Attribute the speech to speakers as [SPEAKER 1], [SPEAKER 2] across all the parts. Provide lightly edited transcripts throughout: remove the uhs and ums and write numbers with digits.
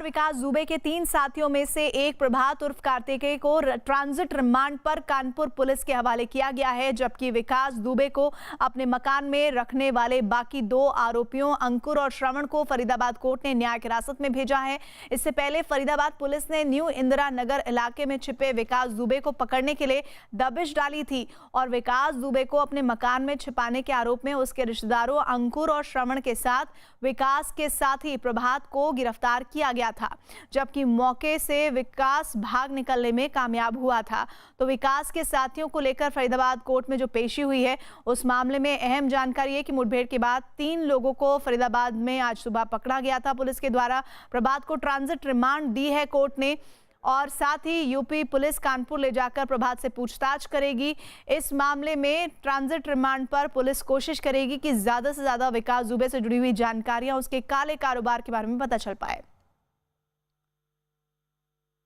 [SPEAKER 1] विकास दुबे के 3 साथियों में से एक प्रभात उर्फ कार्तिकेय को ट्रांजिट रिमांड पर कानपुर पुलिस के हवाले किया गया है, जबकि विकास दुबे को अपने मकान में रखने वाले बाकी 2 आरोपियों अंकुर और श्रवण को फरीदाबाद कोर्ट ने न्यायिक हिरासत में भेजा है। इससे पहले फरीदाबाद पुलिस ने न्यू इंदिरा नगर इलाके में छिपे विकास दुबे को पकड़ने के लिए दबिश डाली थी और विकास दुबे को अपने मकान में छिपाने के आरोप में उसके रिश्तेदारों अंकुर और श्रवण के साथ विकास के साथी प्रभात को गिरफ्तार किया गया था, जबकि मौके से विकास भाग निकलने में कामयाब हुआ था। तो विकास के साथियों को लेकर फरीदाबाद कोर्ट में जो पेशी हुई है, उस मामले में अहम जानकारी है कि मुठभेड़ के बाद 3 लोगों को फरीदाबाद में आज सुबह पकड़ा गया था पुलिस के द्वारा। प्रभात को ट्रांजिट रिमांड दी है कोर्ट ने और साथ ही यूपी पुलिस कानपुर ले जाकर प्रभात से पूछताछ करेगी। इस मामले में ट्रांजिट रिमांड पर पुलिस कोशिश करेगी कि ज्यादा से ज्यादा विकास दुबे से जुड़ी हुई जानकारियां उसके काले कारोबार के बारे में पता चल पाए।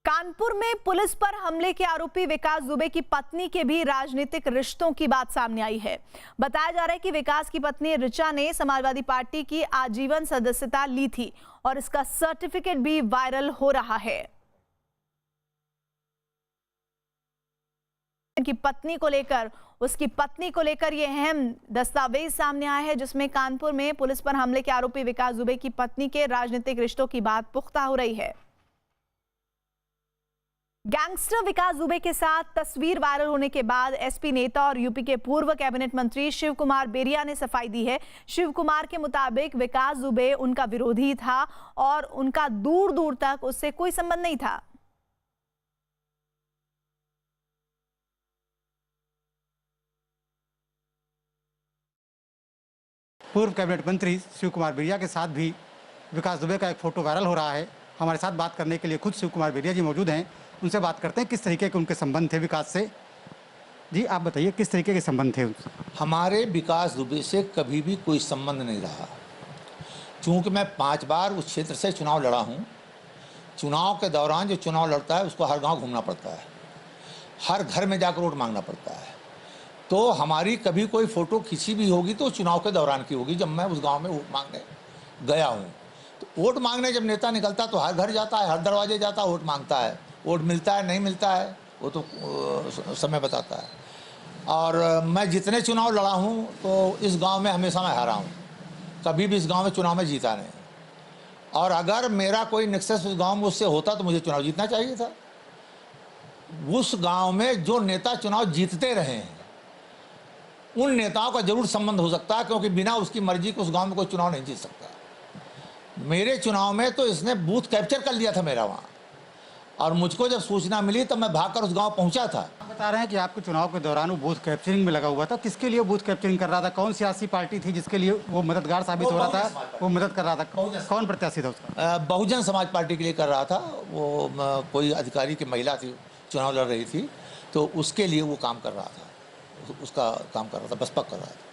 [SPEAKER 1] कानपुर में पुलिस पर हमले के आरोपी विकास दुबे की पत्नी के भी राजनीतिक रिश्तों की बात सामने आई है। बताया जा रहा है कि विकास की पत्नी ऋचा ने समाजवादी पार्टी की आजीवन सदस्यता ली थी और इसका सर्टिफिकेट भी वायरल हो रहा है। उसकी पत्नी को लेकर यह अहम दस्तावेज सामने आया है, जिसमें कानपुर में पुलिस पर हमले के आरोपी विकास दुबे की पत्नी के राजनीतिक रिश्तों की बात पुख्ता हो रही है। गैंगस्टर विकास दुबे के साथ तस्वीर वायरल होने के बाद एसपी नेता और यूपी के पूर्व कैबिनेट मंत्री शिव कुमार बेरिया ने सफाई दी है। शिव कुमार के मुताबिक विकास दुबे उनका विरोधी था और उनका दूर दूर तक उससे कोई संबंध नहीं था।
[SPEAKER 2] पूर्व कैबिनेट मंत्री शिव कुमार बेरिया के साथ भी विकास दुबे का एक फोटो वायरल हो रहा है। हमारे साथ बात करने के लिए खुद शिव कुमार बेरिया जी मौजूद हैं। उनसे बात करते हैं किस तरीके के उनके संबंध थे विकास से। जी आप बताइए किस तरीके के संबंध थे उनसे?
[SPEAKER 3] हमारे विकास दुबे से कभी भी कोई संबंध नहीं रहा। चूँकि मैं 5 बार उस क्षेत्र से चुनाव लड़ा हूँ। चुनाव के दौरान जो चुनाव लड़ता है उसको हर गांव घूमना पड़ता है, हर घर में जाकर वोट मांगना पड़ता है। तो हमारी कभी कोई फ़ोटो खींची भी होगी तो चुनाव के दौरान की होगी, जब मैं उस गांव में वोट मांगने गया हूं। तो वोट मांगने जब नेता निकलता तो हर घर जाता है, हर दरवाजे जाता है, वोट मांगता है। वोट मिलता है नहीं मिलता है वो तो समय बताता है। और मैं जितने चुनाव लड़ा हूं तो इस गांव में हमेशा मैं हारा हूं, कभी भी इस गांव में चुनाव में जीता नहीं। और अगर मेरा कोई नेक्सस उस गाँव में उससे होता तो मुझे चुनाव जीतना चाहिए था। उस गाँव में जो नेता चुनाव जीतते रहे हैं उन नेताओं का जरूर संबंध हो सकता है, क्योंकि बिना उसकी मर्जी के उस गांव में कोई चुनाव नहीं जीत सकता। मेरे चुनाव में तो इसने बूथ कैप्चर कर लिया था मेरा वहाँ, और मुझको जब सूचना मिली तब मैं भागकर उस गांव पहुंचा था।
[SPEAKER 2] आप बता रहे हैं कि आपके चुनाव के दौरान वो बूथ कैप्चरिंग में लगा हुआ था। किसके लिए बूथ कैप्चरिंग कर रहा था? कौन सियासी पार्टी थी जिसके लिए वो मददगार साबित हो रहा था? वो मदद कर रहा था, कौन प्रत्याशी था उसका?
[SPEAKER 3] बहुजन समाज पार्टी के लिए कर रहा था। वो कोई अधिकारी की महिला थी, चुनाव लड़ रही थी, तो उसके लिए वो काम कर रहा था, उसका काम कर रहा था, बसपा कर रहा था।